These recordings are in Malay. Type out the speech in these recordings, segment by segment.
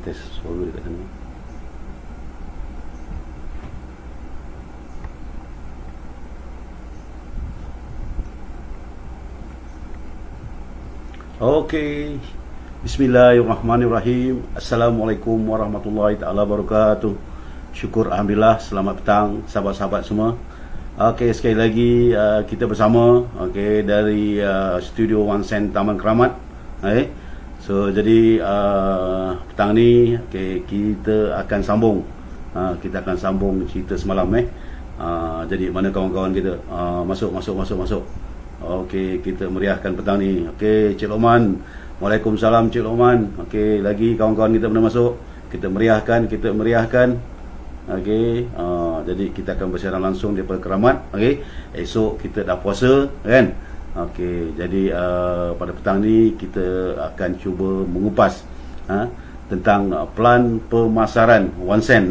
test suara dekat sana. Okey. Bismillahirrahmanirrahim. Assalamualaikum warahmatullahi taala wabarakatuh. Syukur alhamdulillah, selamat petang sahabat-sahabat semua. Okey, sekali lagi kita bersama dari studio One Sen Taman Keramat. So jadi petang ni kita akan sambung. Kita akan sambung cerita semalam jadi mana kawan-kawan kita masuk. Okey, kita meriahkan petang ni. Okey, Cik Lokman. Waalaikumsalam Cik Lokman. Okey, lagi kawan-kawan kita pernah masuk. Kita meriahkan. Okey, jadi kita akan bersiaran langsung daripada Keramat. Okey, esok kita dah puasa kan. Okey, jadi pada petang ni kita akan cuba mengupas tentang pelan pemasaran One Sen.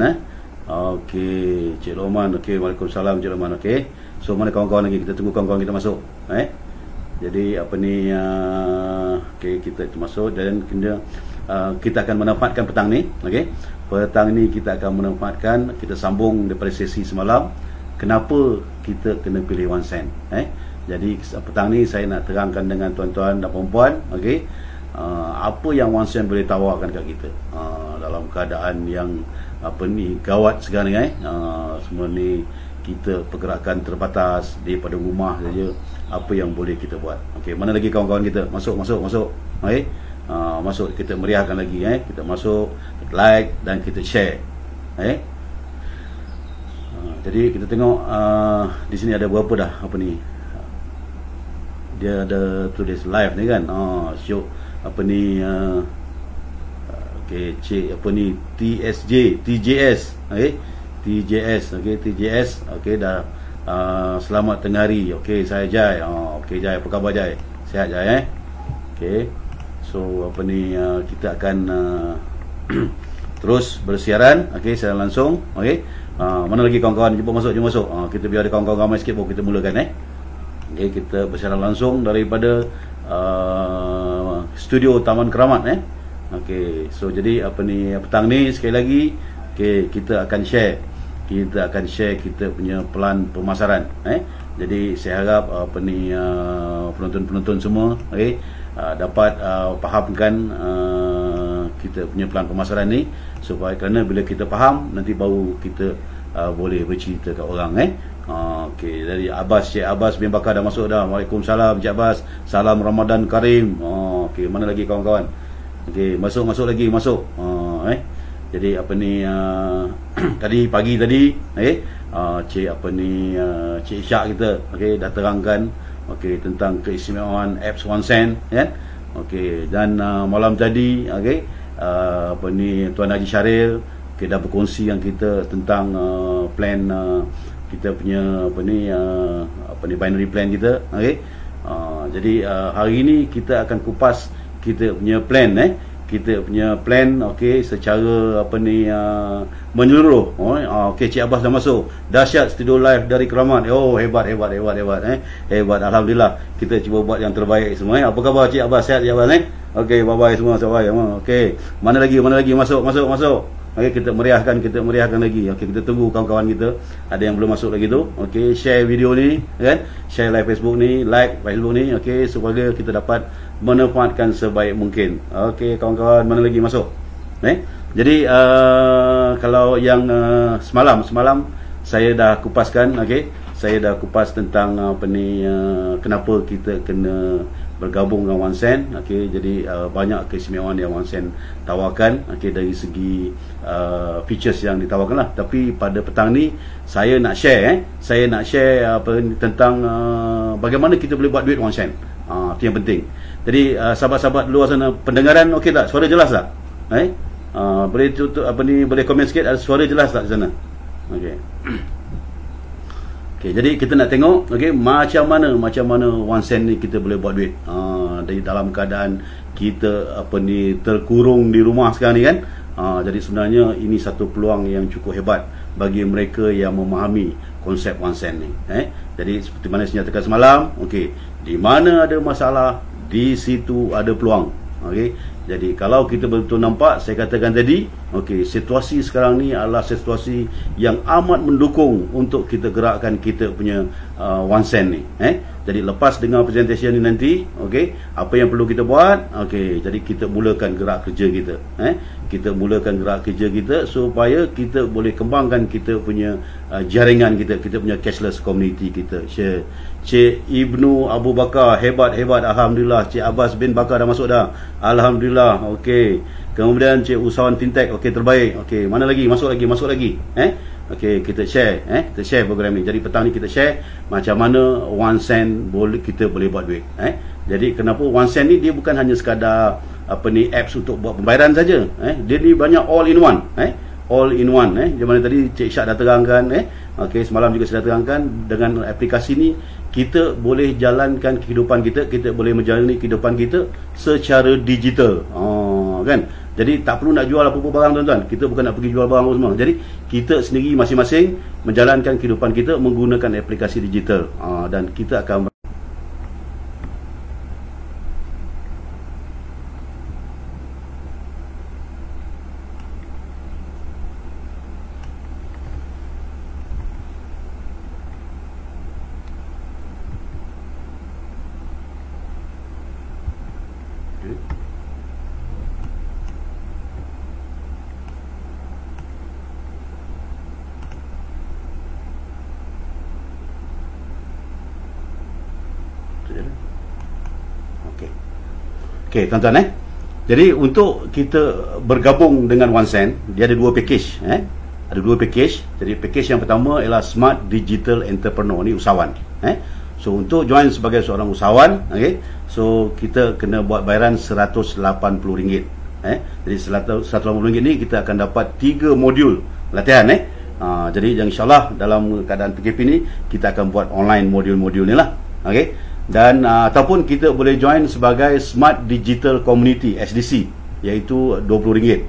Okey, Cik Lokman. Okey, Waalaikumsalam Cik Lokman. Okey. So mana kawan-kawan lagi? Kita tunggu kawan-kawan kita masuk. Jadi okey, kita masuk dan kita akan menempatkan petang ni. Okey. Petang ni kita akan menempatkan, kita sambung daripada sesi semalam. Kenapa kita kena pilih One Sen? Jadi petang ni saya nak terangkan dengan tuan-tuan dan puan-puan, okey, apa yang One Sen boleh tawarkan kat kita dalam keadaan yang gawat sekarang ni. Semua ni kita pergerakan terbatas daripada rumah saja. Apa yang boleh kita buat? Okey, mana lagi kawan-kawan kita? Masuk. Okey. Masuk, kita meriahkan lagi. Kita masuk, like dan kita share. Jadi kita tengok di sini ada berapa dah dia ada tulis live ni kan. Show okey, cik TJS. TJS. Okey, dah selamat tengah hari. Okey, saya Jai. Okey Jai, apa khabar Jai? Sihat Jai Okey. So kita akan terus bersiaran. Okey, siaran langsung. Okey. Mana lagi kawan-kawan? Jumpa masuk. Kita biar ada kawan-kawan ramai sikit baru kita mulakan Okey, kita bersiaran langsung daripada studio Taman Keramat Okey. So jadi petang ni sekali lagi kita akan share kita punya pelan pemasaran. Jadi saya harap penonton-penonton semua dapat fahamkan kita punya pelan pemasaran ni, supaya kerana bila kita faham nanti baru kita boleh bercerita kat orang. Okey, dari Cik Abbas bin Bakar dah masuk dah. Waalaikumsalam Cik Abbas. Salam Ramadan Karim. Okey, mana lagi kawan-kawan? Okey, masuk lagi. Jadi tadi pagi tadi Cik Isyak kita dah terangkan tentang keistimewaan apps One Sen Okey, dan malam tadi Tuan Haji Syaril dah berkongsi yang kita tentang plan kita punya binary plan kita. Jadi hari ini kita akan kupas kita punya plan secara menyeluruh. Okey, Cik Abbas dah masuk. Dahsyat studio live dari Keramat. Hebat. Hebat, alhamdulillah. Kita cuba buat yang terbaik semua. Apa khabar Cik Abbas? Sihat Cik Abbas Okey, bye-bye semua. Okey. Mana lagi? Masuk. Okey, kita meriahkan lagi. Okey, kita tunggu kawan-kawan kita. Ada yang belum masuk lagi tu. Okey, share video ni kan. Share live Facebook ni, like Facebook ni. Okey, supaya kita dapat manfaatkan sebaik mungkin. Okey, kawan-kawan, mana lagi masuk? Jadi kalau yang semalam saya dah kupaskan. Okey, saya dah kupas tentang kenapa kita kena bergabung dengan One Sen. Okey, jadi banyak keistimewaan yang One Sen tawarkan dari segi features yang ditawarkan lah. Tapi pada petang ni saya nak share tentang bagaimana kita boleh buat duit One Sen. Itu yang penting. Jadi sahabat-sahabat luar sana, pendengaran okey tak? Suara jelas tak? Boleh tutup boleh komen sikit, ada suara jelas tak di sana? Okey. Okey, jadi kita nak tengok macam mana One Sen ni kita boleh buat duit. Dari dalam keadaan kita terkurung di rumah sekarang ni kan. Jadi sebenarnya ini satu peluang yang cukup hebat bagi mereka yang memahami konsep One Sen ni. Jadi seperti mana saya nyatakan semalam, okey, di mana ada masalah, di situ ada peluang. Okey, Jadi kalau kita betul nampak, saya katakan tadi, okey, situasi sekarang ni adalah situasi yang amat mendukung untuk kita gerakkan kita punya one cent ni. Jadi lepas dengar presentation ni nanti, okey, apa yang perlu kita buat? Okey, jadi kita mulakan gerak kerja kita. Kita mulakan gerak kerja kita supaya kita boleh kembangkan kita punya jaringan kita punya cashless community kita. Cik Ibnu Abu Bakar, hebat. Alhamdulillah. Cik Abbas bin Bakar dah masuk dah. Alhamdulillah. Okey. Kemudian Cik Usahawan Fintech, okey, terbaik. Okey, mana lagi? Masuk lagi. Okey, kita share, kita share program ni. Jadi petang ni kita share macam mana one cent kita boleh buat duit. Jadi kenapa one cent ni dia bukan hanya sekadar apps untuk buat pembayaran saja. Dia ni banyak all in one. All in one. Di mana tadi Cik Syah dah terangkan, okey, semalam juga saya dah terangkan, dengan aplikasi ni kita boleh jalankan kehidupan kita boleh menjalani kehidupan kita secara digital. Kan? Jadi tak perlu nak jual apa-apa barang, tuan-tuan. Kita bukan nak pergi jual barang semua. Jadi kita sendiri masing-masing menjalankan kehidupan kita menggunakan aplikasi digital. Dan kita akan Okey, tuan-tuan, jadi untuk kita bergabung dengan one cent, dia ada dua package. Ada dua package. Jadi package yang pertama ialah Smart Digital Entrepreneur, ni usahawan. So untuk join sebagai seorang usahawan, so kita kena buat bayaran RM180. Jadi RM180 ni kita akan dapat 3 modul latihan. Jadi insyaAllah dalam keadaan PKP ni kita akan buat online modul-modul ni lah. Dan ataupun kita boleh join sebagai Smart Digital Community SDC, iaitu RM20.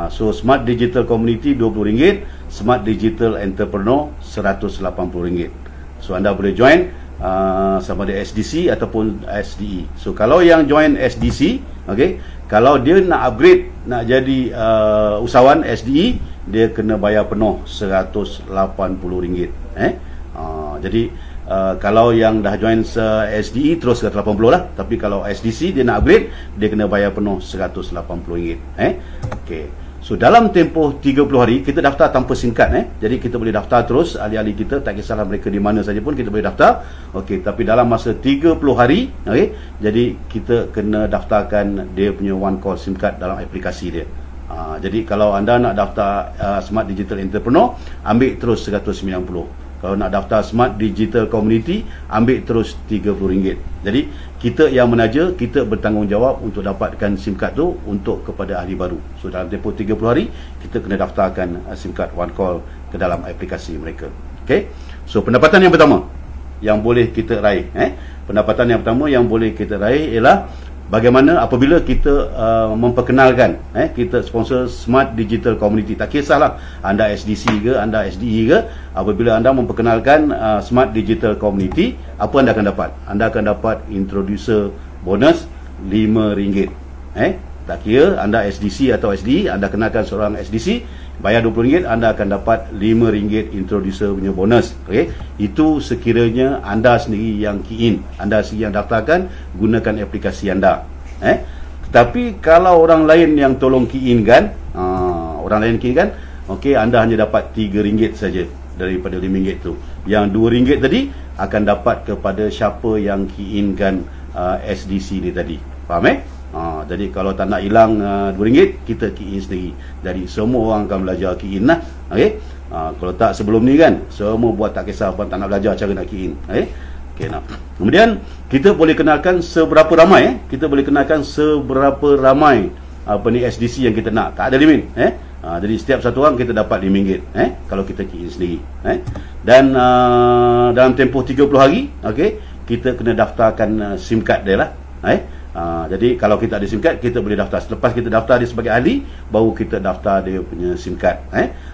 So Smart Digital Community RM20, Smart Digital Entrepreneur RM180. So anda boleh join sama ada SDC ataupun SDE. So kalau yang join SDC, kalau dia nak upgrade, nak jadi usahawan SDE, dia kena bayar penuh RM180. Jadi kalau yang dah join SDE terus RM180 lah. Tapi kalau SDC dia nak upgrade, dia kena bayar penuh RM180. Okey. So dalam tempoh 30 hari kita daftar tanpa SIM card. Jadi kita boleh daftar terus, ahli-ahli kita, tak kisahlah mereka di mana saja pun kita boleh daftar. Okey, tapi dalam masa 30 hari, jadi kita kena daftarkan dia punya one call SIM card dalam aplikasi dia. Jadi kalau anda nak daftar Smart Digital Entrepreneur, ambil terus RM190. Kalau nak daftar Smart Digital Community, ambil terus RM30. Jadi kita yang menaja, kita bertanggungjawab untuk dapatkan SIM card tu untuk kepada ahli baru. So dalam tempoh 30 hari kita kena daftarkan SIM card one call ke dalam aplikasi mereka. Okey. So pendapatan yang pertama yang boleh kita raih, pendapatan yang pertama yang boleh kita raih ialah bagaimana apabila kita memperkenalkan, kita sponsor Smart Digital Community. Tak kisahlah anda SDC ke, anda SDE ke, apabila anda memperkenalkan Smart Digital Community, apa anda akan dapat? Anda akan dapat introducer bonus RM5. Tak kira anda SDC atau SDE, anda kenalkan seorang SDC, bayar RM20, anda akan dapat RM5 introducer punya bonus. Itu sekiranya anda sendiri yang key in, anda sendiri yang daftarkan, gunakan aplikasi anda. Tapi kalau orang lain yang tolong key in kan, anda hanya dapat RM3 saja daripada RM5 tu. Yang RM2 tadi akan dapat kepada siapa yang key in kan SDC ni tadi. Faham? Jadi kalau tak nak hilang RM2, kita key in sendiri. Jadi semua orang akan belajar key in lah. Kalau tak sebelum ni kan, semua buat tak kisah, tak nak belajar cara nak key in. Kemudian kita boleh kenalkan seberapa ramai, kita boleh kenalkan seberapa ramai SDC yang kita nak. Tak ada limit. Jadi setiap satu orang kita dapat RM5 kalau kita key in sendiri. Dan dalam tempoh 30 hari, kita kena daftarkan SIM card dia lah. Jadi kalau kita ada SIM card, kita boleh daftar. Selepas kita daftar dia sebagai ahli, baru kita daftar dia punya SIM card.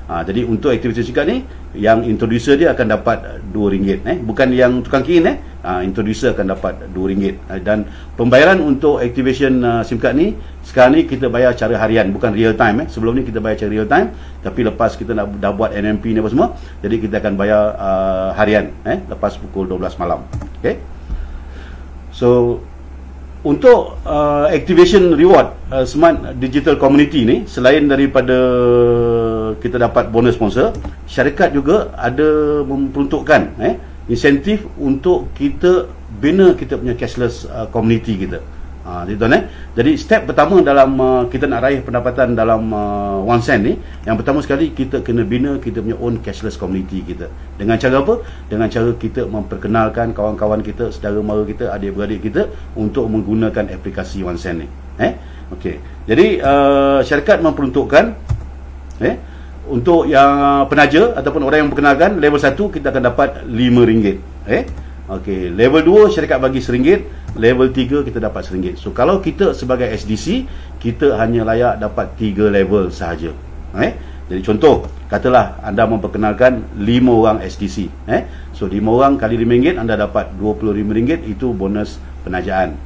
Jadi untuk aktiviti SIM card ni, yang introducer dia akan dapat RM2. Bukan yang tukang key in. introducer akan dapat RM2. Dan pembayaran untuk activation SIM card ni sekarang ni kita bayar cara harian, bukan real time. Sebelum ni kita bayar cara real time, tapi lepas kita dah buat NMP ni apa semua, jadi kita akan bayar harian lepas pukul 12 malam. Okay. So untuk activation reward Smart Digital Community ni, selain daripada kita dapat bonus sponsor, syarikat juga ada memperuntukkan insentif untuk kita bina kita punya cashless community kita. Jadi step pertama dalam kita nak raih pendapatan dalam OneSend ni, yang pertama sekali kita kena bina kita punya own cashless community kita. Dengan cara apa? Dengan cara kita memperkenalkan kawan-kawan kita, saudara mara kita, adik-beradik kita untuk menggunakan aplikasi OneSend ni. Okey. Jadi syarikat memperuntukkan untuk yang penaja ataupun orang yang memperkenalkan, level 1 kita akan dapat RM5. Okey, level 2 syarikat bagi RM1, level 3 kita dapat RM1. So kalau kita sebagai SDC, kita hanya layak dapat 3 level sahaja. Jadi contoh, katalah anda memperkenalkan 5 orang SDC. So 5 orang kali RM5, anda dapat RM25, itu bonus penajaan.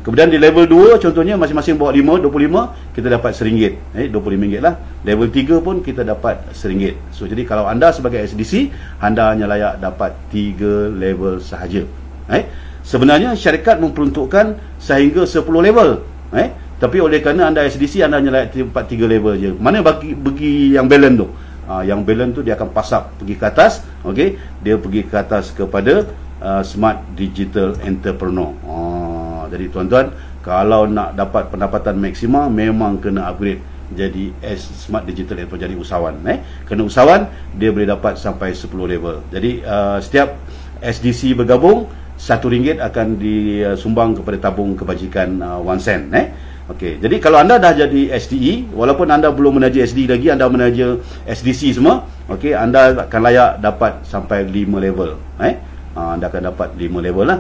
Kemudian di level 2 contohnya masing-masing bawa 5, 25, kita dapat RM1. RM25 lah. Level 3 pun kita dapat RM1. So jadi kalau anda sebagai SDC, anda hanya layak dapat 3 level sahaja. Sebenarnya syarikat memperuntukkan sehingga 10 level. Tapi oleh kerana anda SDC, anda hanya layak dapat 3 level je. Mana bagi yang balance tu? Yang balance tu dia akan pasap pergi ke atas. Okey, dia pergi ke atas kepada Smart Digital Entrepreneur. Jadi tuan-tuan, kalau nak dapat pendapatan maksima, memang kena upgrade jadi Smart Digital Entrepreneur, jadi usahawan. Kena usahawan, dia boleh dapat sampai 10 level. Jadi setiap SDC bergabung, RM1 akan disumbang kepada tabung kebajikan OneSend. Okey, jadi kalau anda dah jadi SDE, walaupun anda belum menaja SDE lagi, anda menaja SDC semua, okey, anda akan layak dapat sampai 5 level. Anda akan dapat 5 level lah.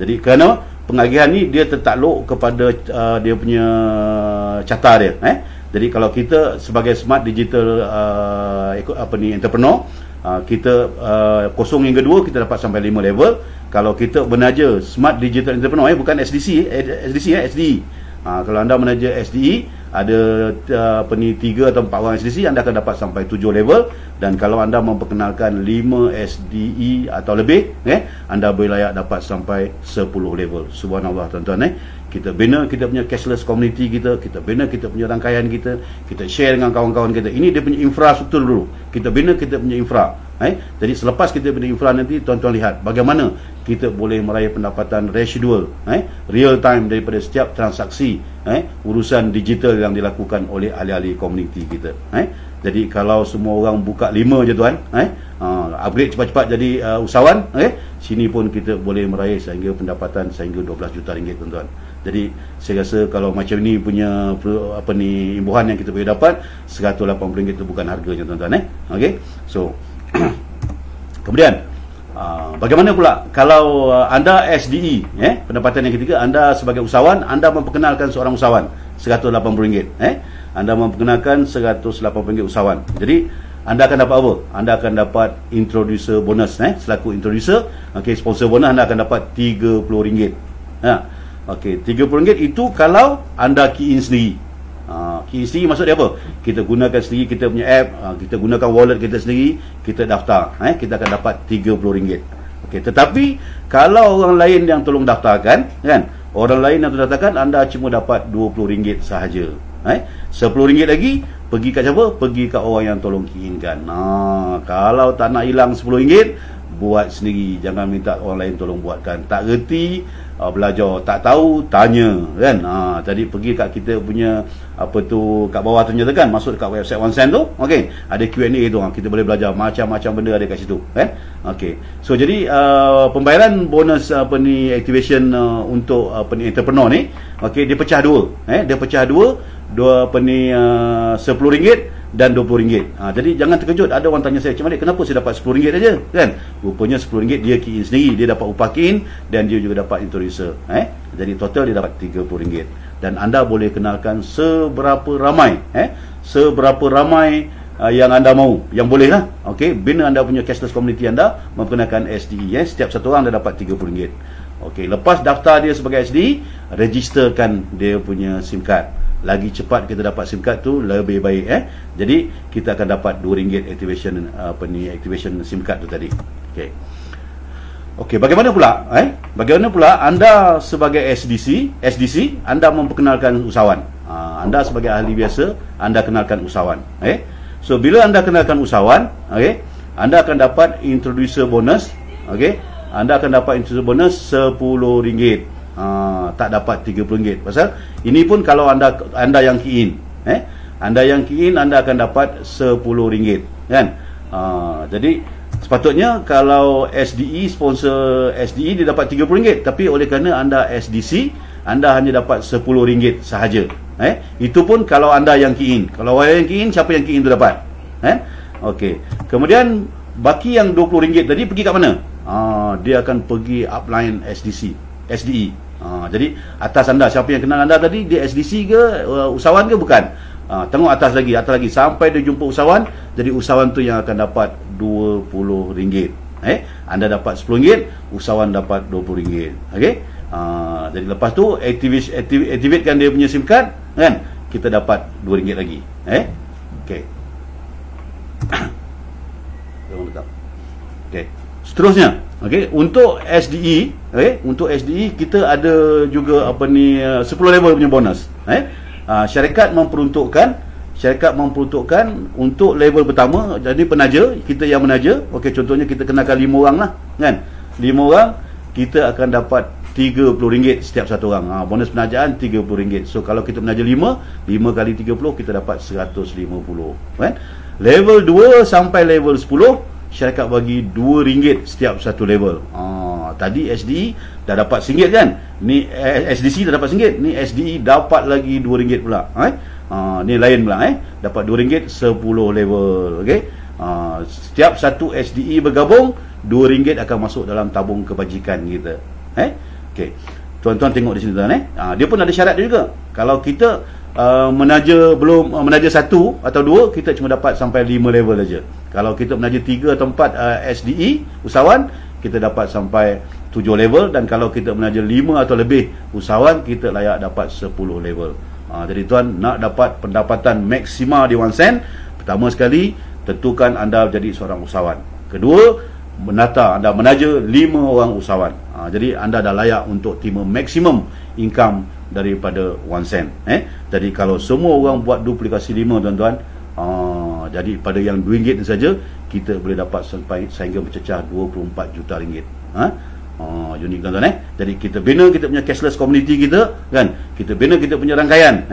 Jadi kerana pengagihan ni dia tertakluk kepada dia punya carta dia. Jadi kalau kita sebagai Smart Digital entrepreneur, kita 0 hingga 2 kita dapat sampai 5 level. Kalau kita menaja Smart Digital Entrepreneur, bukan SDC, SDE. Kalau anda menaja SDE, ada 3 atau 4 orang SDC, anda akan dapat sampai 7 level. Dan kalau anda memperkenalkan 5 SDE atau lebih, anda boleh layak dapat sampai 10 level. Subhanallah tuan-tuan. Kita bina kita punya cashless community kita bina kita punya rangkaian kita share dengan kawan-kawan kita. Ini dia punya infrastruktur dulu. Kita bina kita punya infra. Jadi selepas kita bina infra nanti, tuan-tuan lihat bagaimana kita boleh meraih pendapatan residual, real time daripada setiap transaksi, urusan digital yang dilakukan oleh ahli-ahli komuniti kita. Jadi kalau semua orang buka 5 je tuan, upgrade cepat-cepat jadi usahawan, sini pun kita boleh meraih sehingga pendapatan sehingga RM12 juta tuan-tuan. Jadi saya rasa kalau macam ni punya imbuhan yang kita boleh dapat, RM180 itu bukan harganya tuan-tuan. Okey. So kemudian bagaimana pula kalau anda SDE, pendapatan yang ketiga, anda sebagai usahawan, anda memperkenalkan seorang usahawan, RM180. Anda memperkenalkan RM180 usahawan. Jadi anda akan dapat apa? Anda akan dapat introducer bonus, selaku introducer. Okey, sponsor bonus anda akan dapat RM30. Okey, RM30 itu kalau anda key in sendiri. Key in sendiri maksud dia apa? Kita gunakan sendiri kita punya app, kita gunakan wallet kita sendiri, kita daftar, kita akan dapat RM30. Okey, tetapi kalau orang lain yang tolong daftarkan, orang lain yang terdaftarkan, anda cuma dapat RM20 sahaja. RM10 lagi pergi kat siapa? Pergi kat orang yang tolong key inkan. Kalau tak nak hilang RM10, buat sendiri, jangan minta orang lain tolong buatkan. Tak reti, belajar, tak tahu, tanya, kan. Tadi pergi kat kita punya kat bawah tu nyatakan, masuk dekat website OneSend tu, okey, ada Q&A tu, kita boleh belajar macam-macam benda ada kat situ, kan. Okey, so jadi pembayaran bonus activation untuk entrepreneur ni, okey, dia pecah dua, dia pecah dua RM10 dan RM20. Jadi jangan terkejut ada orang tanya saya, "Cik Malik, kenapa saya dapat RM10 aja?" Kan? Rupanya RM10 dia key in sendiri, dia dapat upah key in dan dia juga dapat introducer. Jadi total dia dapat RM30. Dan anda boleh kenalkan seberapa ramai yang anda mahu, yang boleh lah. Okey, bina anda punya cashless community anda memperkenalkan SDE. Setiap satu orang dah dapat RM30. Okey, lepas daftar dia sebagai SDE, registerkan dia punya SIM card. Lagi cepat kita dapat SIM card tu lebih baik. Jadi kita akan dapat RM2 activation SIM card tu tadi. Okey. Okey, bagaimana pula? Bagaimana pula anda sebagai SDC anda memperkenalkan usahawan. Anda sebagai ahli biasa, anda kenalkan usahawan. So bila anda kenalkan usahawan, anda akan dapat introducer bonus. Anda akan dapat introducer bonus RM10. Tak dapat RM30. Pasal ini pun kalau anda yang key in, anda yang key in, anda akan dapat RM10, kan? Jadi sepatutnya kalau SDE sponsor SDE dia dapat RM30, tapi oleh kerana anda SDC, anda hanya dapat RM10 sahaja. Itu pun kalau anda yang key in. Kalau yang key in, siapa yang key in tu dapat. Okey. Kemudian baki yang RM20 tadi pergi kat mana? Dia akan pergi upline SDE. Jadi atas anda, siapa yang kenal anda tadi, dia SDC ke usahawan ke bukan? Tengok atas lagi sampai dia jumpa usahawan. Jadi usahawan tu yang akan dapat RM20. Anda dapat RM10, usahawan dapat RM20. Okey. Jadi lepas tu activatekan dia punya SIM card, kan? Kita dapat RM2 lagi. Okey. Okey. Seterusnya, untuk SDE, untuk SDE kita ada juga 10 level punya bonus. Syarikat memperuntukkan untuk level pertama, jadi penaja, kita yang menaja. Okey, contohnya kita kenakan 5 orang lah, kan? 5 orang kita akan dapat RM30 setiap satu orang. Bonus penajaan RM30. So kalau kita menaja 5 kali 30, kita dapat RM150, kan? Level 2 sampai level 10, syarikat bagi RM2 setiap satu level. Tadi SDE dah dapat RM1 kan? Ni SDC dah dapat RM1. Ni SDE dapat lagi RM2 pula. Ni lain pula. Dapat RM2 10 level. Okey. Setiap satu SDE bergabung, RM2 akan masuk dalam tabung kebajikan kita. Okey. Tuan-tuan tengok di sini tuan. Dia pun ada syarat dia juga. Kalau kita belum menaja 1 atau 2, kita cuma dapat sampai 5 level saja. Kalau kita menaja 3 atau 4 SDE usahawan, kita dapat sampai 7 level. Dan kalau kita menaja 5 atau lebih usahawan, kita layak dapat 10 level. Jadi tuan nak dapat pendapatan maksima di OneSend, pertama sekali tentukan anda jadi seorang usahawan. Kedua, menata anda menaja 5 orang usahawan. Jadi anda dah layak untuk terima maksimum income daripada OneSend. Jadi kalau semua orang buat duplikasi 5 tuan-tuan, jadi pada yang RM2 saja kita boleh dapat sampai sehingga mencecah RM24 juta. Unik tuan-tuan. Jadi kita bina kita punya cashless community kita, kan? Kita bina kita punya rangkaian.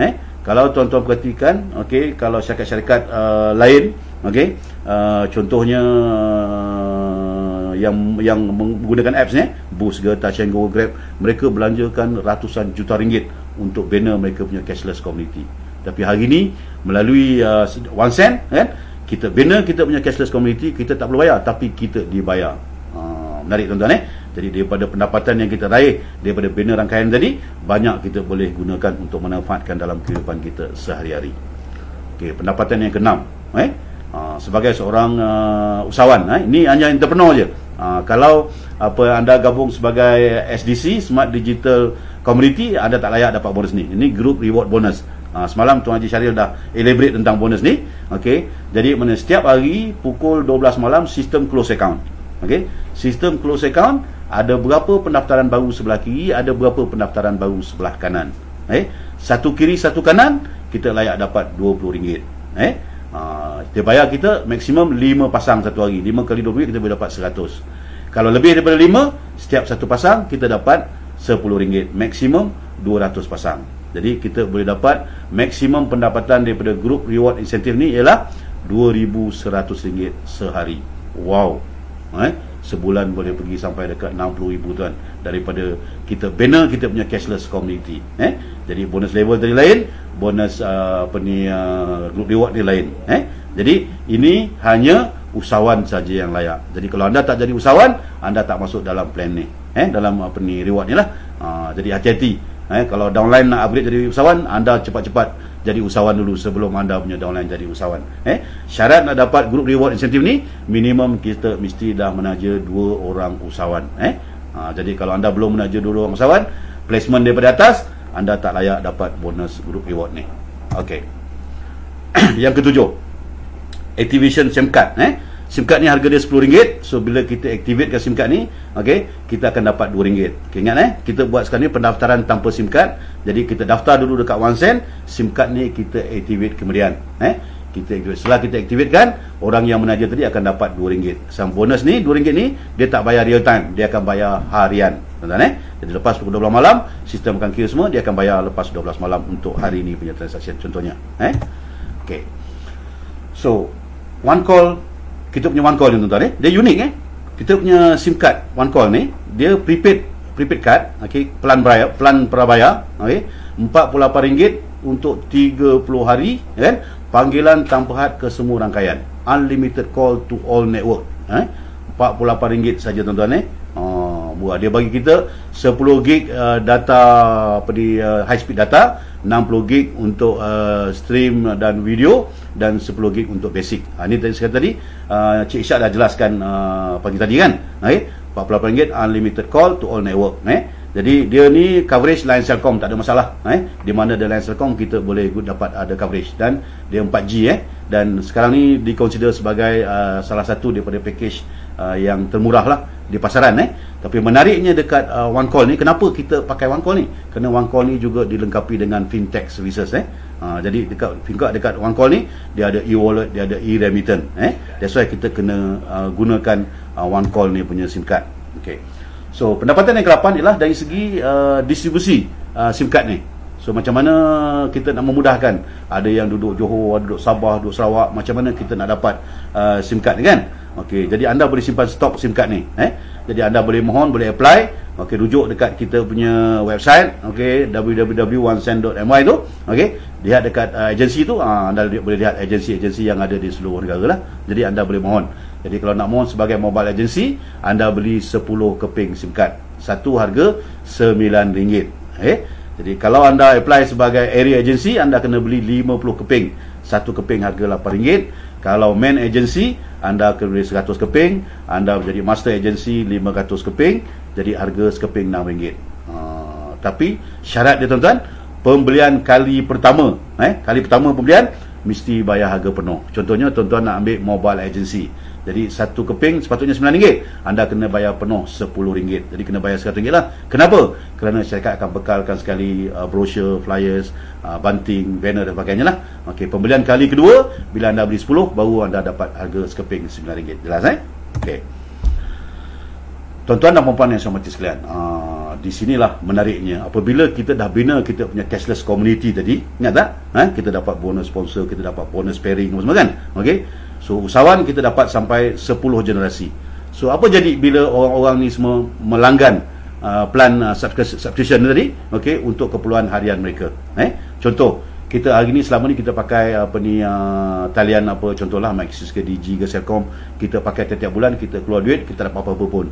Kalau tuan-tuan perhatikan, okey, kalau syarikat-syarikat lain, okey, contohnya yang menggunakan apps ni, Boost ke, Touch 'n Go, Grab, mereka belanjakan ratusan juta ringgit untuk bina mereka punya cashless community. Tapi hari ni melalui OneSend, kan, kita bina kita punya cashless community, kita tak perlu bayar, tapi kita dibayar. Menarik tuan-tuan. Jadi daripada pendapatan yang kita raih daripada bina rangkaian tadi, banyak kita boleh gunakan untuk memanfaatkan dalam kehidupan kita sehari-hari. Okey, pendapatan yang keenam, sebagai seorang usahawan, ini hanya entrepreneur je. Kalau anda gabung sebagai SDC, Smart Digital Community, anda tak layak dapat bonus ni. Ini group reward bonus. Semalam Tuan Haji Syaril dah elaborate tentang bonus ni. Okey, jadi setiap hari pukul 12 malam sistem close account. Okey, sistem close account, ada berapa pendaftaran baru sebelah kiri, ada berapa pendaftaran baru sebelah kanan. Satu kiri satu kanan, kita layak dapat RM20. Dia bayar kita maksimum 5 pasang satu hari. 5 kali RM20 kita boleh dapat 100. Kalau lebih daripada 5, setiap satu pasang kita dapat RM10. Maksimum 200 pasang. Jadi kita boleh dapat maksimum pendapatan daripada group reward insentif ni ialah RM2,100 sehari. Wow. Sebulan boleh pergi sampai dekat RM60,000 tuan, daripada kita bina kita punya cashless community. Jadi bonus level tadi lain, bonus group reward ni lain. Jadi ini hanya usahawan saja yang layak. Jadi kalau anda tak jadi usahawan, anda tak masuk dalam plan ni, dalam reward ni lah. Jadi hati-hati. Kalau downline nak upgrade jadi usahawan, anda cepat-cepat jadi usahawan dulu sebelum anda punya downline jadi usahawan. Syarat nak dapat group reward insentif ni, minimum kita mesti dah menaja 2 orang usahawan. Jadi kalau anda belum menaja 2 orang usahawan, placement daripada atas, anda tak layak dapat bonus group reward ni. Okey. Yang ketujuh, activation SIM card. SIM card ni harga dia RM10. So bila kita activatekan SIM card ni, okey, kita akan dapat RM2. Okay, ingat kita buat sekarang ni pendaftaran tanpa SIM card. Jadi kita daftar dulu dekat OneSend, SIM card ni kita activate kemudian. Kita activate. Setelah kita activatekan, orang yang menaja tadi akan dapat RM2. Sang bonus ni RM2 ni dia tak bayar real time, dia akan bayar harian. Tuan-tuan Jadi lepas pukul 12 malam, sistem akan kira semua, dia akan bayar lepas 12 malam untuk hari ni punya transaction contohnya. Okey. So, one call, kita punya one call ni tuan-tuan dia unik Kita punya SIM card one call ni, dia prepaid card, okey, plan prabayar, okey, RM48 untuk 30 hari kan. Panggilan tanpa had ke semua rangkaian, unlimited call to all network. RM48 saja tuan-tuan buat dia bagi kita 10 gig data high speed data, 60 gig untuk stream dan video, dan 10 gig untuk basic. Ini tadi Cik Ishak dah jelaskan pagi tadi kan. RM48 unlimited call to all network. Jadi dia ni coverage line Celcom, tak ada masalah. Di mana ada line Celcom kita boleh dapat ada coverage, dan dia 4G dan sekarang ni diconsider sebagai salah satu daripada package yang termurah lah di pasaran. Tapi menariknya dekat one call ni, kenapa kita pakai one call ni? Kerana one call ni juga dilengkapi dengan fintech services. Jadi dekat one call ni dia ada e-wallet, dia ada e-remittance. That's why kita kena gunakan one call ni punya SIM card. Okay. So pendapatan yang ke-8 ialah dari segi distribusi SIM card ni. So macam mana kita nak memudahkan, ada yang duduk Johor, ada duduk Sabah, duduk Sarawak, macam mana kita nak dapat SIM card ni kan. Okey, jadi anda boleh simpan stok SIM card ni. Jadi anda boleh mohon, boleh apply. Okey, rujuk dekat kita punya website, okey, www.onesend.my tu. Okey, lihat dekat agensi tu, anda boleh lihat agensi-agensi yang ada di seluruh negara lah. Jadi anda boleh mohon. Jadi kalau nak mohon sebagai mobile agency, anda beli 10 keping SIM card. Satu harga RM9. Jadi kalau anda apply sebagai area agency, anda kena beli 50 keping. Satu keping harga RM8. Kalau main agency, anda kena beli 100 keping. Anda menjadi master agency 500 keping. Jadi harga sekeping RM6. Tapi syarat dia tuan-tuan, pembelian kali pertama, kali pertama pembelian mesti bayar harga penuh. Contohnya tuan-tuan nak ambil mobile agency, jadi satu keping sepatutnya RM9, anda kena bayar penuh RM10. Jadi kena bayar RM100 lah. Kenapa? Kerana syarikat akan bekalkan sekali brochure, flyers, banting, banner dan sebagainya lah. Okey, pembelian kali kedua, bila anda beli 10, baru anda dapat harga sekeping RM9. Jelas Okey. Tuan-tuan dan puan-puan yang saya hormati sekalian, di sinilah menariknya. Apabila kita dah bina kita punya cashless community tadi, ingat tak? Kita dapat bonus sponsor, kita dapat bonus pairing semua kan? Okey. So usahawan kita dapat sampai 10 generasi. So apa jadi bila orang-orang ni semua melanggan plan subscription tadi, okey, untuk keperluan harian mereka. Contoh, kita hari ni selama ni kita pakai talian contohlah Maxis ke Digi ke Celcom, kita pakai tiap-tiap bulan, kita keluar duit, kita dapat apa-apa pun.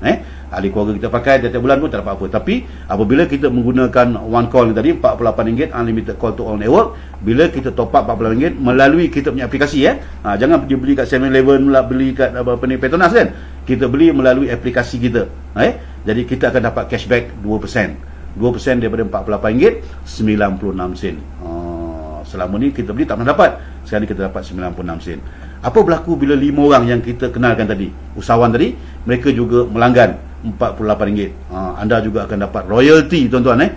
Ahli keluarga kita pakai tiap-tiap bulan pun tak dapat apa. Tapi apabila kita menggunakan one call ni tadi, RM48 unlimited call to all network, bila kita top up RM48 melalui kita punya aplikasi, jangan pergi beli kat 7-Eleven, beli kat Petronas kan. Kita beli melalui aplikasi kita. Jadi kita akan dapat cashback 2%. 2% daripada RM48, 96 sen. Selama ni kita beli tak pernah dapat, sekarang ni kita dapat 96 sen. Apa berlaku bila 5 orang yang kita kenalkan tadi, usahawan tadi, mereka juga melanggan RM48. Anda juga akan dapat royalty tuan-tuan.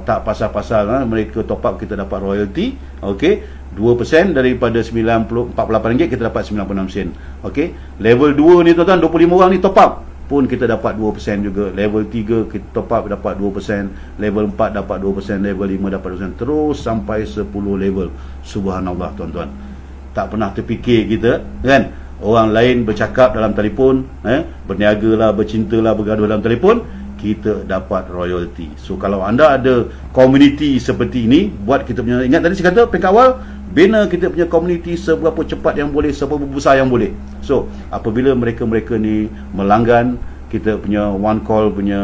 Tak pasal-pasal mereka top up kita dapat royalty. Okey, 2% daripada RM48 kita dapat 96 sen. Okey, level 2 ni tuan-tuan, 25 orang ni top up pun kita dapat 2% juga. Level 3 kita top up dapat 2%, level 4 dapat 2%, level 5 dapat 2%, terus sampai 10 level. Subhanallah tuan-tuan. Tak pernah terfikir kita kan, orang lain bercakap dalam telefon, berniaga lah, bercinta lah, bergaduh dalam telefon, kita dapat royalty. So kalau anda ada community seperti ini, buat kita punya, ingat tadi saya kata peringkat awal, bina kita punya community seberapa cepat yang boleh, seberapa besar yang boleh. So apabila mereka-mereka ni melanggan kita punya one call punya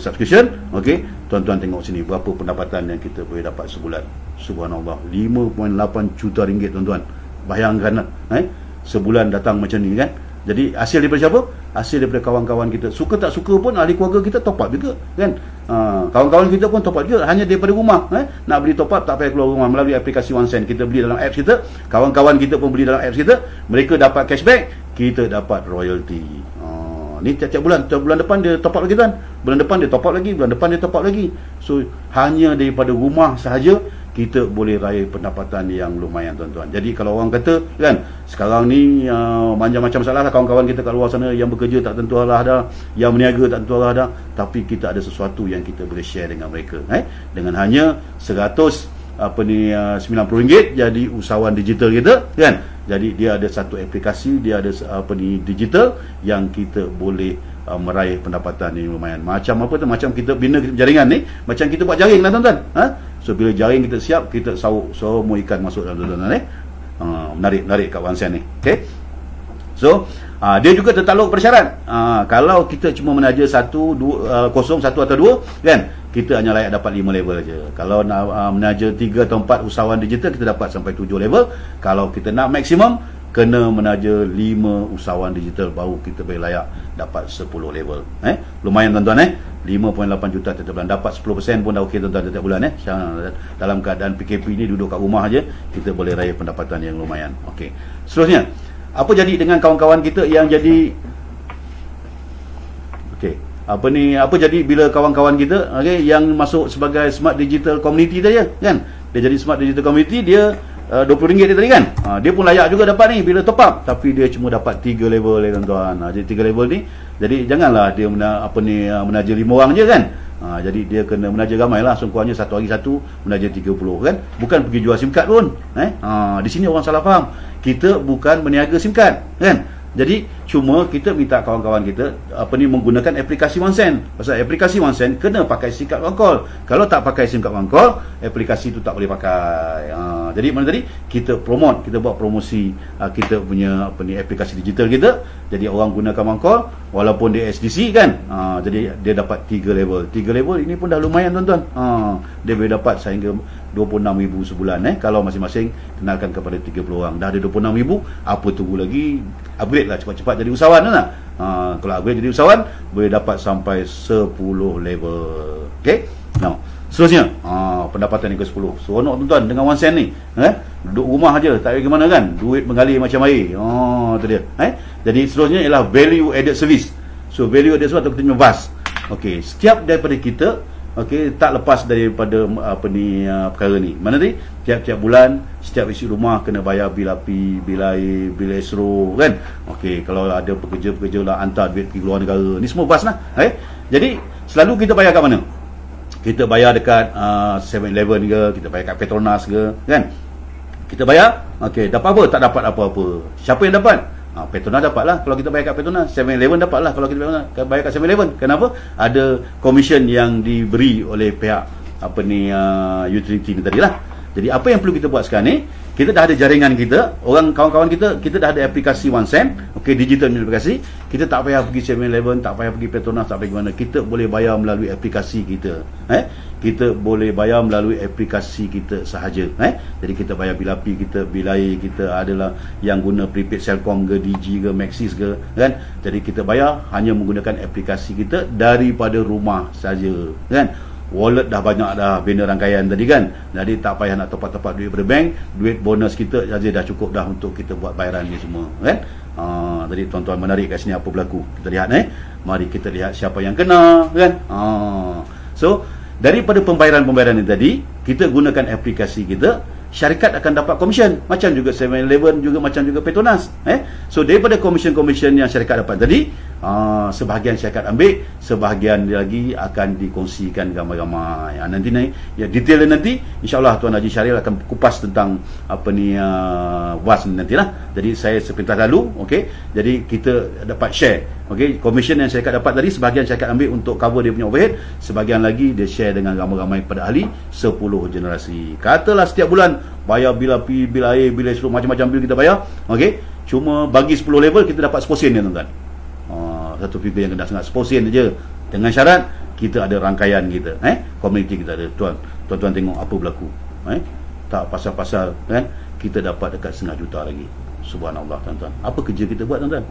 subscription, okey, tuan-tuan tengok sini berapa pendapatan yang kita boleh dapat sebulan. Subhanallah, 5.8 juta ringgit tuan-tuan. Bayangkan sebulan datang macam ni kan. Jadi hasil daripada siapa? Hasil daripada kawan-kawan kita. Suka tak suka pun ahli keluarga kita top up juga kan. Kawan-kawan kita pun top up juga hanya daripada rumah. Nak beli top up tak payah keluar rumah, melalui aplikasi OneSend. Kita beli dalam apps kita, kawan-kawan kita pun beli dalam apps kita, mereka dapat cashback, kita dapat royalty. Ni tiap-tiap bulan depan dia top up lagi kan. Bulan depan dia top up lagi, bulan depan dia top up lagi. So hanya daripada rumah sahaja kita boleh raih pendapatan yang lumayan tuan-tuan. Jadi kalau orang kata kan sekarang ni macam-macam masalah lah kawan-kawan kita kat luar sana, yang bekerja tak tentu arah dah, yang berniaga tak tentu arah dah, tapi kita ada sesuatu yang kita boleh share dengan mereka dengan hanya 100 RM90 jadi usahawan digital kita kan. Jadi dia ada satu aplikasi, dia ada digital yang kita boleh meraih pendapatan yang lumayan. Macam apa tu? Macam kita bina jaringan ni, macam kita buat jaring lah tuan-tuan. So bila jaring kita siap, kita sauk semua ikan masuk dalam tuan-tuan menarik kat OneSend ni. Okey. So dia juga tertakluk pada syarat. Kalau kita cuma menaja 1, 2, 0, 1 atau 2 kan, kita hanya layak dapat 5 level je. Kalau nak menaja 3 atau 4 usahawan digital, kita dapat sampai 7 level. Kalau kita nak maksimum, kena menaja 5 usahawan digital baru kita boleh layak dapat 10 level. Lumayan tuan-tuan 5.8 juta setiap bulan. Dapat 10% pun dah okey tuan-tuan setiap bulan Dalam keadaan PKP ni, duduk kat rumah aja, kita boleh raih pendapatan yang lumayan. Okey. Seterusnya, apa jadi dengan kawan-kawan kita yang jadi apa jadi bila kawan-kawan kita yang masuk sebagai Smart Digital Community tadi kan. Dia jadi Smart Digital Community, dia RM20 dia tadi kan. Dia pun layak juga dapat ni bila top up, tapi dia cuma dapat 3 level tuan-tuan. Jadi 3 level ni, jadi janganlah dia menaja 5 orang je kan. Jadi dia kena menaja ramai lah, sungguhnya satu hari satu menaja 30 kan. Bukan pergi jual SIM card pun. Di sini orang salah faham. Kita bukan berniaga SIM card kan. Jadi cuma kita minta kawan-kawan kita menggunakan aplikasi OneSend. Pasal aplikasi OneSend kena pakai SIM card OneCall. Kalau tak pakai SIM card OneCall, aplikasi tu tak boleh pakai. Jadi mana tadi kita promote, kita buat promosi kita punya aplikasi digital kita. Jadi orang gunakan OneCall walaupun dia SDC kan. Jadi dia dapat 3 level. 3 level ini pun dah lumayan tuan-tuan. Dia boleh dapat sehingga 26,000 sebulan kalau masing-masing kenalkan kepada 30 orang. Dah ada 26,000, apa tunggu lagi? Upgrade lah cepat-cepat jadi usahawan lah. Kalau upgrade jadi usahawan, boleh dapat sampai 10 level. Okey. Now, seterusnya pendapatan yang ke-10. Seronok tuan-tuan dengan OneSend ni. Duduk rumah aja, tak payah ke mana kan. Duit mengalir macam air. Tu dia. Jadi seterusnya ialah value added service. So value added service atau kita punya VAS. Okey, setiap daripada kita tak lepas daripada perkara ni. Mana tadi? Tiap-tiap bulan, setiap isi rumah kena bayar bil api, bil air, bil esro kan. Okey, kalau ada pekerja-pekerja lah hantar duit pergi luar negara. Ni semua VAS lah. Jadi selalu kita bayar kat mana? Kita bayar dekat 7-Eleven ke, kita bayar kat Petronas ke kan. Kita bayar, dapat apa? Tak dapat apa-apa. Siapa yang dapat? Petronas dapat lah kalau kita bayar kat Petronas. 7-Eleven dapat lah kalau kita bayar kat 7-Eleven. Kenapa? Ada komisen yang diberi oleh pihak utility ni tadi lah. Jadi apa yang perlu kita buat sekarang ni, kita dah ada jaringan kita, orang kawan-kawan kita dah ada aplikasi OneSend, digital aplikasi. Kita tak payah pergi 7-Eleven, tak payah pergi Petronas, tak payah mana. Kita boleh bayar melalui aplikasi kita. Kita boleh bayar melalui aplikasi kita sahaja. Jadi kita bayar bil api kita, bil air kita, adalah yang guna prepaid Celcom ke, Digi ke, Maxis ke kan. Jadi kita bayar hanya menggunakan aplikasi kita daripada rumah saja kan. Wallet dah banyak dah, bina rangkaian tadi kan. Jadi tak payah nak top-up duit pada bank. Duit bonus kita saja dah cukup dah untuk kita buat bayaran ni semua kan. Tadi tuan-tuan menarik kat sini apa berlaku. Kita lihat mari kita lihat siapa yang kena kan. So daripada pembayaran-pembayaran ini tadi, kita gunakan aplikasi kita, syarikat akan dapat komisen. Macam juga 7-Eleven, juga macam juga Petronas. So daripada komisen-komisen yang syarikat dapat tadi, sebahagian syarikat ambil, sebahagian lagi akan dikongsikan ramai-ramai. Nanti detail nanti insya-Allah Tuan Haji Syaril akan kupas tentang WAS nantilah. Jadi saya sepintas lalu, jadi kita dapat share. Komisen yang syarikat dapat tadi, sebahagian syarikat ambil untuk cover dia punya overhead, sebahagian lagi dia share dengan ramai-ramai pada ahli 10 generasi. Katalah setiap bulan bayar bil api, bil air, bil listrik, macam-macam bil kita bayar. Cuma bagi 10 level kita dapat 10 sen tuan-tuan. Satu figure yang kena sangat 10 sen saja, dengan syarat kita ada rangkaian kita, komuniti kita ada. Tuan-tuan tengok apa berlaku. tak pasal-pasal kan, kita dapat dekat setengah juta lagi. Subhanallah tuan-tuan. Apa kerja kita buat tuan-tuan?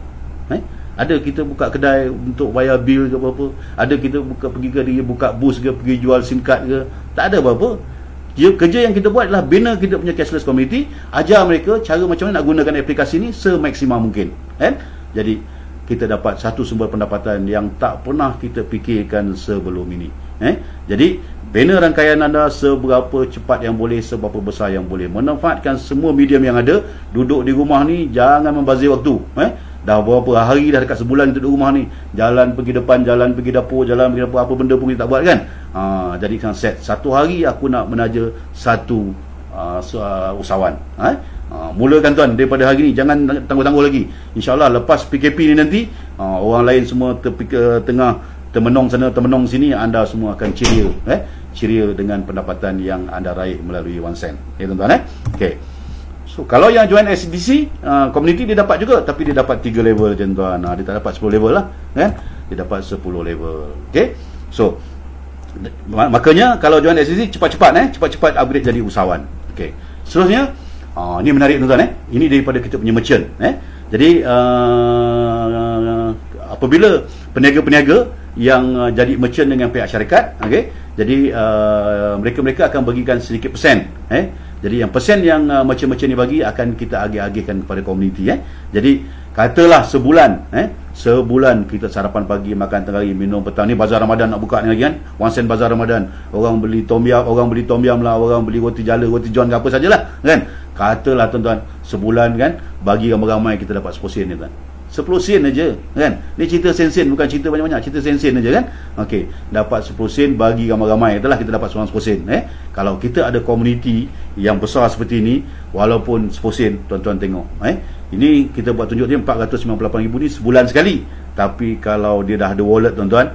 Ada kita buka kedai untuk bayar bil ke apa-apa, ada kita pergi ke dia buka bus ke, pergi jual SIM card ke, tak ada apa-apa. Kerja yang kita buat adalah bina kita punya cashless community, ajar mereka cara macam mana nak gunakan aplikasi ni semaksimum mungkin, kan? Jadi kita dapat satu sumber pendapatan yang tak pernah kita fikirkan sebelum ini. Jadi bina rangkaian anda seberapa cepat yang boleh, seberapa besar yang boleh, manfaatkan semua medium yang ada. Duduk di rumah ni jangan membazir waktu. Dah berapa hari dah dekat sebulan kita duduk rumah ni, jalan pergi depan, jalan pergi dapur, jalan pergi dapur, apa benda pun kita tak buat kan. Jadi kan set satu hari aku nak menaja satu usahawan. Mulakan tuan daripada hari ni, jangan tangguh-tangguh lagi. InsyaAllah lepas PKP ni nanti, orang lain semua tengah termenung sana termenung sini, anda semua akan ceria, ceria dengan pendapatan yang anda raih melalui OneSend. Tuan-tuan. Okey. So kalau yang join SDC community, dia dapat juga, tapi dia dapat 3 level tuan-tuan. Dia tak dapat 10 level lah, kan? Dia dapat 10 level. Okey. So makanya kalau join SDC cepat-cepat upgrade jadi usahawan. Okey. Seterusnya, ini menarik tuan-tuan. Ini daripada kita punya merchant. Jadi apabila peniaga-peniaga yang jadi merchant dengan pihak syarikat, okey, jadi mereka akan bagikan sedikit persen. Jadi yang persen yang merchant-merchant ni bagi akan kita agih-agihkan kepada komuniti. Jadi katalah sebulan, sebulan kita sarapan pagi, makan tengah hari, minum petang. Ni bazar Ramadan nak buka ni lagi kan, OneSend bazar Ramadan. Orang beli tom yum lah, orang beli roti jala, roti john ke apa sajalah kan. Katalah tuan-tuan sebulan kan, bagi ramai-ramai kita dapat 10 sen ni tuan. 10 sen aja kan. Ni cerita sen-sen, bukan cerita banyak-banyak, cerita sen-sen aja kan. Okey, dapat 10 sen bagi ramai-ramai, itulah kita dapat seorang 10 sen. Kalau kita ada komuniti yang besar seperti ini, walaupun 10 sen, tuan-tuan tengok, ini kita buat tunjuk dia 498,000 ni sebulan sekali. Tapi kalau dia dah ada wallet tuan-tuan,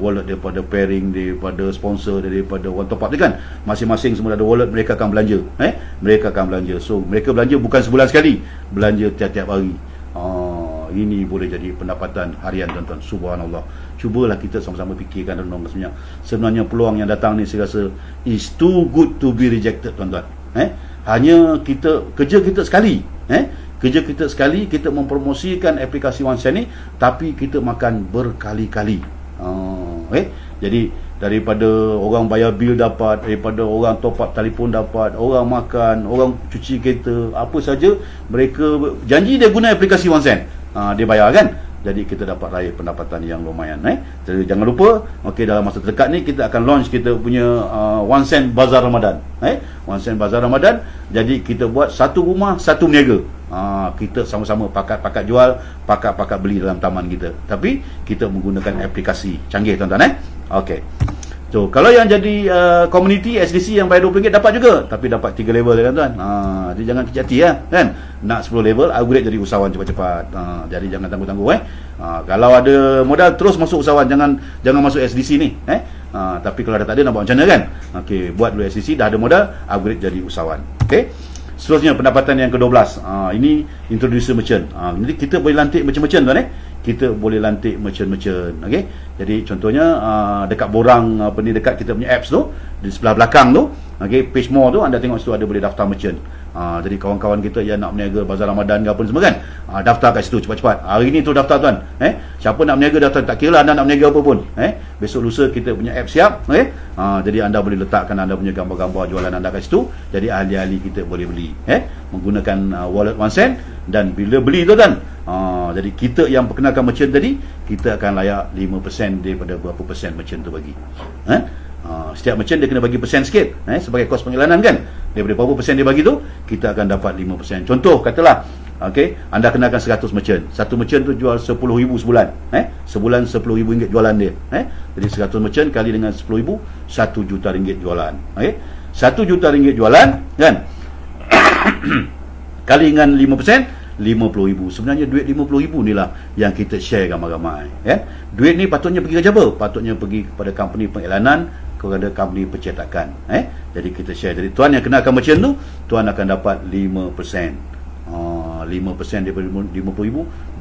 wallet daripada pairing, daripada sponsor, daripada orang top up dia kan, masing-masing semua ada wallet, mereka akan belanja. Mereka akan belanja. So mereka belanja bukan sebulan sekali, belanja tiap-tiap hari. Ini boleh jadi pendapatan harian tuan-tuan. Subhanallah. Cubalah kita sama-sama fikirkan renung sebenarnya peluang yang datang ni, saya rasa is too good to be rejected tuan-tuan. Hanya kerja kita sekali, kerja kita sekali, kita mempromosikan aplikasi OneSend ni, tapi kita makan berkali-kali. Jadi daripada orang bayar bil dapat, daripada orang top up telefon dapat, orang makan, orang cuci kereta, apa saja mereka janji dia guna aplikasi OneSend, dia bayar kan. Jadi kita dapat raih pendapatan yang lumayan. Jadi jangan lupa, okey, dalam masa terdekat ni kita akan launch kita punya OneSend Bazar Ramadan. OneSend Bazar Ramadan. Jadi kita buat satu rumah satu meniaga. Kita sama-sama pakat-pakat jual, pakat-pakat beli dalam taman kita. Tapi kita menggunakan aplikasi canggih tuan-tuan. Okey. So kalau yang jadi community SDC yang bayar RM20 dapat juga, tapi dapat 3 level kan tuan. Jadi jangan kecil hati kan. Nak 10 level, upgrade jadi usahawan cepat-cepat. Jadi jangan tangguh-tangguh kalau ada modal terus masuk usahawan, jangan masuk SDC ni. Tapi kalau dah tak ada nak buat macam mana kan? Okey, buat dulu SDC, dah ada modal, upgrade jadi usahawan. Okey. Seterusnya pendapatan yang ke-12. Ini introducer merchant. Jadi kita boleh lantik merchant-merchant tuan. Kita boleh lantik merchant-merchant. Okey. Jadi contohnya dekat borang dekat kita punya apps tu, di sebelah belakang tu, okey, page more tu, anda tengok situ ada boleh daftar merchant. Jadi kawan-kawan kita yang nak berniaga bazar Ramadan ke apa semua kan, daftar kat situ cepat-cepat. Hari ni tu daftar tuan. Siapa nak berniaga daftar, tak kira lah anda nak berniaga apa pun. Besok lusa kita punya app siap. Jadi anda boleh letakkan anda punya gambar-gambar jualan anda kat situ. Jadi ahli-ahli kita boleh beli menggunakan wallet OneSend. Dan bila beli tu kan, jadi kita yang perkenalkan merchant tadi, kita akan layak 5% daripada berapa persen merchant tu bagi. Setiap merchant dia kena bagi persen sikit sebagai kos pengiklanan kan. Daripada berapa persen dia bagi tu, kita akan dapat 5%. Contoh katalah, okey, anda kenakan 100 merchant. Satu merchant tu jual RM10,000 sebulan. Sebulan RM10,000 jualan dia. Jadi 100 merchant kali dengan RM10,000, RM1 juta jualan. Okey. RM1 juta jualan kan. Kali dengan 5%, RM50,000. Sebenarnya duit RM50,000 ni lah yang kita share ramai-ramai. Duit ni patutnya pergi ke siapa? Patutnya pergi kepada company pengiklanan, kepada company pencetakan. Jadi kita share. Jadi tuan yang kenalkan merchant tu, tuan akan dapat 5%. 5% daripada RM50,000,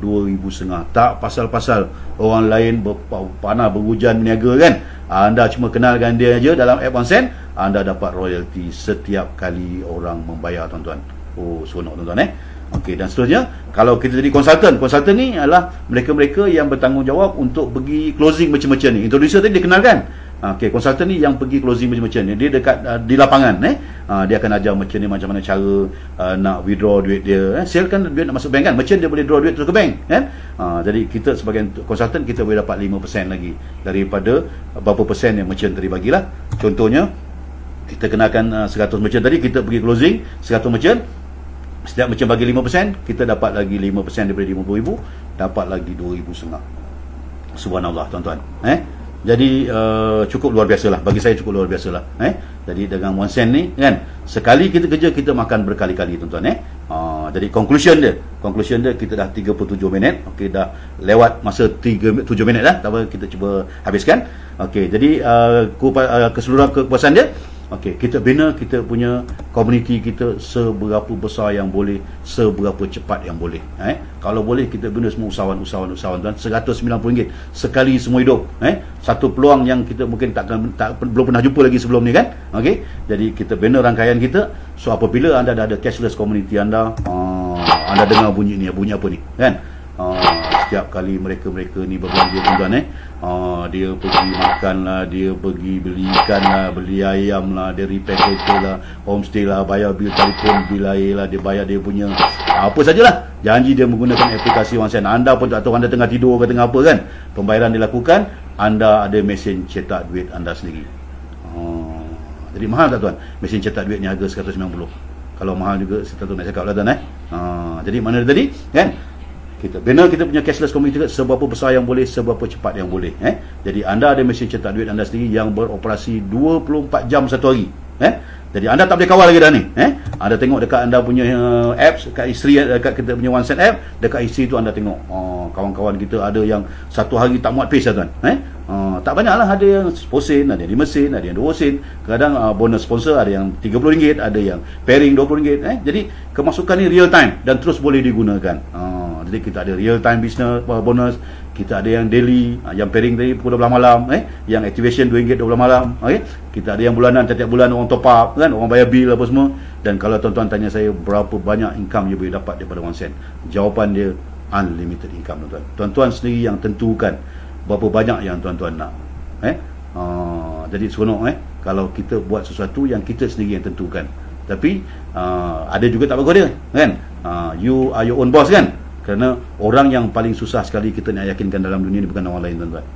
RM2,500. Tak pasal-pasal orang lain berpanah berhujan berniaga kan. Anda cuma kenalkan dia aja dalam app OneSend, anda dapat royalty setiap kali orang membayar, tuan-tuan. Oh, seronok, tuan-tuan. Okey, dan seterusnya, kalau kita jadi konsultan ni adalah mereka-mereka yang bertanggungjawab untuk pergi closing merchant-merchant ni. Introducer tadi dia kenalkan. Okey, konsultan ni yang pergi closing merchant-merchant ni. Dia dekat di lapangan, dia akan ajar merchant ni macam mana cara nak withdraw duit dia. Sale kan duit nak masuk bank kan, merchant dia boleh draw duit terus ke bank kan. Jadi kita sebagai konsultan kita boleh dapat 5% lagi daripada berapa persen yang merchant tadi bagilah. Contohnya kita kenakan 100 merchant tadi, kita pergi closing 100 merchant. Setiap merchant bagi 5%, kita dapat lagi 5% daripada 50,000, dapat lagi 2,500. Subhanallah, tuan-tuan. Jadi cukup luar biasa lah. Bagi saya cukup luar biasa lah. Jadi dengan OneSend ni kan, sekali kita kerja kita makan berkali-kali, tuan-tuan. Jadi conclusion dia kita dah 37 minit. Okey, dah lewat masa 7 minit dah. Tak apa, kita cuba habiskan. Okey, jadi keseluruhan kepuasan dia, okey, kita bina kita punya komuniti kita seberapa besar yang boleh, seberapa cepat yang boleh. Kalau boleh kita bina semua usahawan dan RM190 sekali semua hidup. Satu peluang yang kita mungkin belum pernah jumpa lagi sebelum ni kan. Okey, jadi kita bina rangkaian kita. So apabila anda dah ada cashless community anda dengar bunyi ni, bunyi apa ni kan? Setiap kali mereka ni berbelanja, tuan-tuan, dia pergi makan lah, dia pergi beli ikan lah, beli ayam lah, dia repair kereta lah, homestay lah, bayar bil telefon, bil air lah, dia bayar dia punya apa sajalah, janji dia menggunakan aplikasi OneSend. Anda pun tak tahu anda tengah tidur ke tengah apa kan, pembayaran dilakukan, anda ada mesin cetak duit anda sendiri. Jadi mahal tak, tuan? Mesin cetak duit ni harga 190. Kalau mahal juga saya tak tahu nak cakap lah, tuan. Jadi mana tadi kan, kita bina kita punya cashless community seberapa besar yang boleh, seberapa cepat yang boleh. Jadi anda ada mesin cetak duit anda sendiri yang beroperasi 24 jam satu hari. Jadi anda tak boleh kawal lagi dah ni. Anda tengok dekat anda punya apps, dekat isteri, dekat kita punya OneSend app, dekat isteri tu anda tengok kawan-kawan kita ada yang satu hari tak muat pace lah, tuan. Tak banyak lah, ada yang 10 sen, ada yang 5 sen, ada yang 2 sen. Kadang bonus sponsor ada yang RM30, ada yang pairing RM20. Jadi kemasukan ni real time dan terus boleh digunakan. Jadi kita ada real time business bonus, kita ada yang daily, yang pairing tadi pukul 12 malam, yang activation RM2 12 malam. Kita ada yang bulanan, tiap bulan orang top up kan, orang bayar bil apa semua. Dan kalau tuan-tuan tanya saya berapa banyak income you boleh dapat daripada OneSend, jawapan dia unlimited income, tuan-tuan. Tuan-tuan sendiri yang tentukan berapa banyak yang tuan-tuan nak. Jadi seronok kalau kita buat sesuatu yang kita sendiri yang tentukan. Tapi ada juga tak bagus dia kan. You are your own boss kan. Kerana orang yang paling susah sekali kita nak yakinkan dalam dunia ni bukan orang lain, tuan-tuan.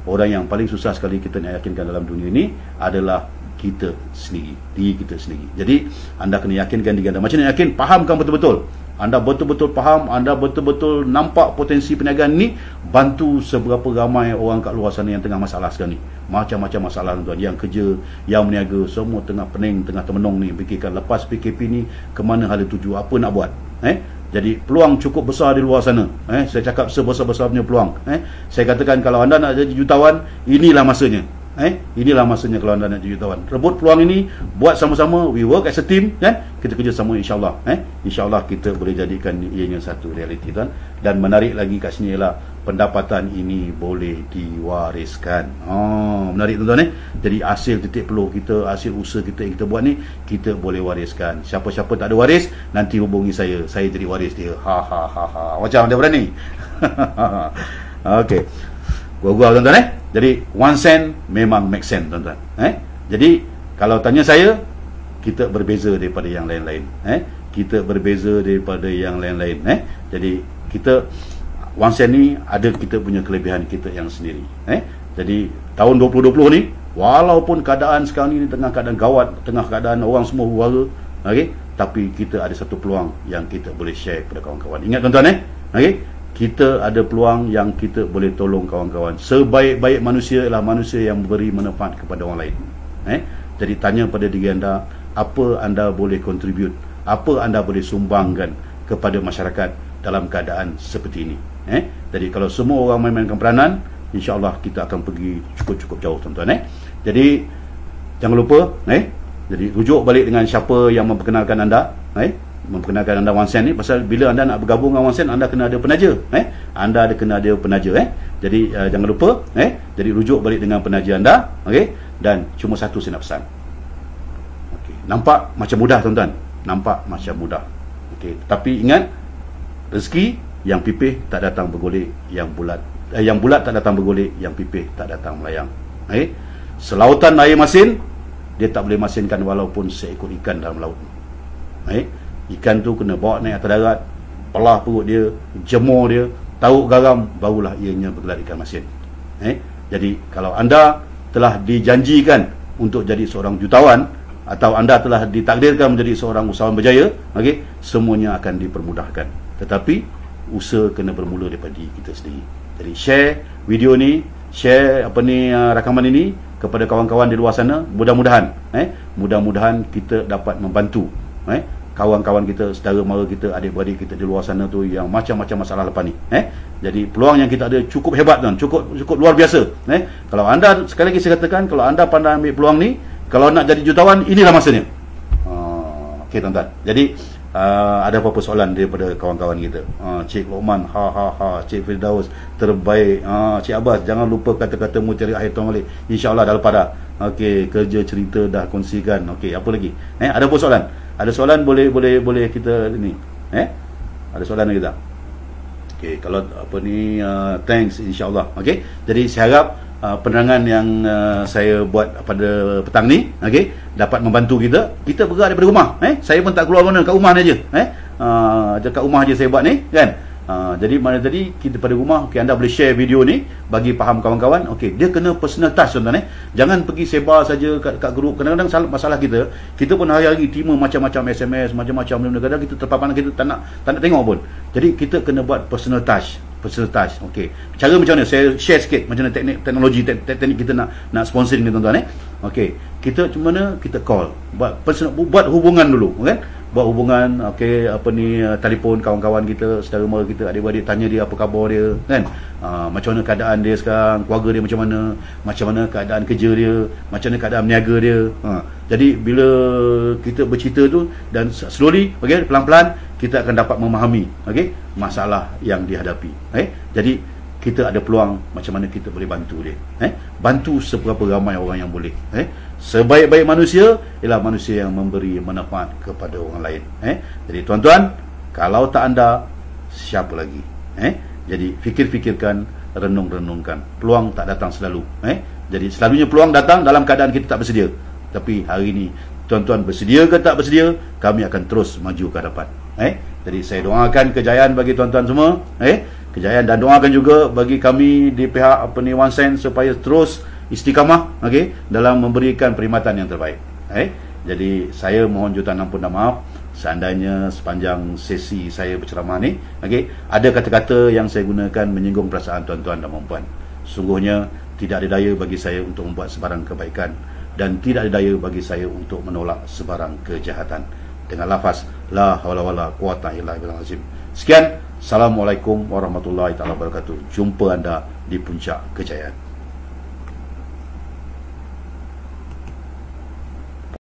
Orang yang paling susah sekali kita nak yakinkan dalam dunia ni adalah kita sendiri, diri kita sendiri. Jadi anda kena yakinkan diri anda. Macam mana yakin? Fahamkan betul-betul. Anda betul-betul faham, anda betul-betul nampak potensi perniagaan ni, bantu seberapa ramai orang kat luar sana yang tengah masalah sekarang ni. Macam-macam masalah, tuan. Yang kerja, yang berniaga, semua tengah pening, tengah termenung ni, fikirkan lepas PKP ni ke mana hala tuju, apa nak buat. Jadi peluang cukup besar di luar sana. Saya cakap sebesar-besarnya peluang. Saya katakan kalau anda nak jadi jutawan, inilah masanya. Inilah masanya kalau anda nak jadi jutawan. Rebut peluang ini, buat sama-sama, we work as a team kan. Kita kerja sama, insya-Allah. Insya-Allah kita boleh jadikan ianya satu realiti, tuan. Dan menarik lagi kat sini ialah pendapatan ini boleh diwariskan. Menarik, tuan-tuan. Jadi hasil titik peluh kita, hasil usaha kita yang kita buat ni, kita boleh wariskan. Siapa-siapa tak ada waris, nanti hubungi saya jadi waris dia. Macam dia berani. Okey. Gua tuan-tuan. Jadi OneSend memang make sense, tuan-tuan. Jadi kalau tanya saya, kita berbeza daripada yang lain-lain. Kita berbeza daripada yang lain-lain. Jadi kita OneSend ni ada kita punya kelebihan kita yang sendiri. Jadi tahun 2020 ni, walaupun keadaan sekarang ni tengah keadaan gawat, tengah keadaan orang semua huru-hara, tapi kita ada satu peluang yang kita boleh share kepada kawan-kawan. Ingat, tuan-tuan, kita ada peluang yang kita boleh tolong kawan-kawan. Sebaik-baik manusia ialah manusia yang memberi manfaat kepada orang lain. Jadi tanya pada diri anda, apa anda boleh contribute, apa anda boleh sumbangkan kepada masyarakat dalam keadaan seperti ini. Jadi kalau semua orang memainkan peranan, insya-Allah kita akan pergi cukup-cukup jauh, tuan-tuan. Jadi jangan lupa, jadi rujuk balik dengan siapa yang memperkenalkan anda, memperkenalkan anda OneSend ni. Pasal bila anda nak bergabung dengan OneSend, anda kena ada penaja. Anda ada kena ada penaja. Jadi jangan lupa jadi rujuk balik dengan penaja anda, okey. Dan cuma satu saya nak pesan. Okey, nampak macam mudah tuan-tuan. Nampak macam mudah. Okey, tapi ingat, rezeki yang pipih tak datang bergolek, yang bulat tak datang bergolek, yang pipih tak datang melayang. Selautan air masin, dia tak boleh masinkan walaupun seekor ikan dalam laut. Ikan tu kena bawa naik atas darat, pelah perut dia, jemur dia, tauk garam, barulah ianya bergelar ikan masin. Jadi kalau anda telah dijanjikan untuk jadi seorang jutawan, atau anda telah ditakdirkan menjadi seorang usahawan berjaya, semuanya akan dipermudahkan. Tetapi usaha kena bermula daripada diri kita sendiri. Jadi share video ni, share rakaman ini kepada kawan-kawan di luar sana. Mudah-mudahan kita dapat membantu kawan-kawan kita, saudara mara kita, adik-beradik kita di luar sana tu yang macam-macam masalah lepas ni. Jadi peluang yang kita ada cukup hebat tuan, cukup luar biasa. Kalau anda, sekali lagi saya katakan, kalau anda pandai ambil peluang ni, kalau nak jadi jutawan, inilah masanya. Okey tuan-tuan. Jadi ada apa-apa soalan daripada kawan-kawan kita? Cik Lokman, Cik Firdaus, terbaik. Cik Abbas, jangan lupa kata-kata mutiara akhir tahun balik. InsyaAllah dah lepas dah. Okey, kerja cerita dah kongsikan. Okey, apa lagi? Ada apa soalan? Ada soalan boleh kita ni. Ada soalan lagi tak? Okey, kalau thanks insya-Allah. Okey. Jadi saya harap penerangan yang saya buat pada petang ni dapat membantu kita. Kita bergerak daripada rumah. Saya pun tak keluar mana, kat rumah ni aja. Dekat rumah aja saya buat ni, kan? Jadi mana tadi kita pada rumah, anda boleh share video ni bagi faham kawan-kawan. Dia kena personal touch tuan-tuan. Jangan pergi sebar saja kat grup. Kadang-kadang masalah kita pun hari-hari terima macam-macam SMS, macam-macam benda. Kadang kita terpapan, kita tak nak tengok pun. Jadi kita kena buat personal touch. Okey. Cara macam mana? Saya share sikit macam mana teknologi kita nak sponsoring ni tuan-tuan. Okey. Kita cuma mana kita call, buat hubungan dulu, kan? Buat hubungan, telefon kawan-kawan kita, saudara mara kita, adik-beradik, tanya dia apa khabar dia, kan? Macam mana keadaan dia sekarang, keluarga dia macam mana keadaan kerja dia, macam mana keadaan berniaga dia. Jadi bila kita bercerita tu dan slowly, pelan-pelan kita akan dapat memahami masalah yang dihadapi. Jadi kita ada peluang macam mana kita boleh bantu dia. Bantu seberapa ramai orang yang boleh. Sebaik-baik manusia ialah manusia yang memberi manfaat kepada orang lain. Jadi tuan-tuan, kalau tak anda, siapa lagi? Jadi fikir-fikirkan, renung-renungkan. Peluang tak datang selalu. Jadi selalunya peluang datang dalam keadaan kita tak bersedia. Tapi hari ini tuan-tuan bersedia ke tak bersedia, kami akan terus maju ke hadapan. Jadi saya doakan kejayaan bagi tuan-tuan semua. Kejayaan, dan doakan juga bagi kami di pihak One Cent supaya terus istiqamah dalam memberikan perkhidmatan yang terbaik. Jadi saya mohon jutaan ampun dan maaf seandainya sepanjang sesi saya berceramah ni ada kata-kata yang saya gunakan menyinggung perasaan tuan-tuan dan puan-puan. Sungguhnya tidak ada daya bagi saya untuk membuat sebarang kebaikan, dan tidak ada daya bagi saya untuk menolak sebarang kejahatan dengan lafaz la haula wala quwata illa billah azim. Sekian, assalamualaikum warahmatullahi taala wabarakatuh. Jumpa anda di puncak kejayaan.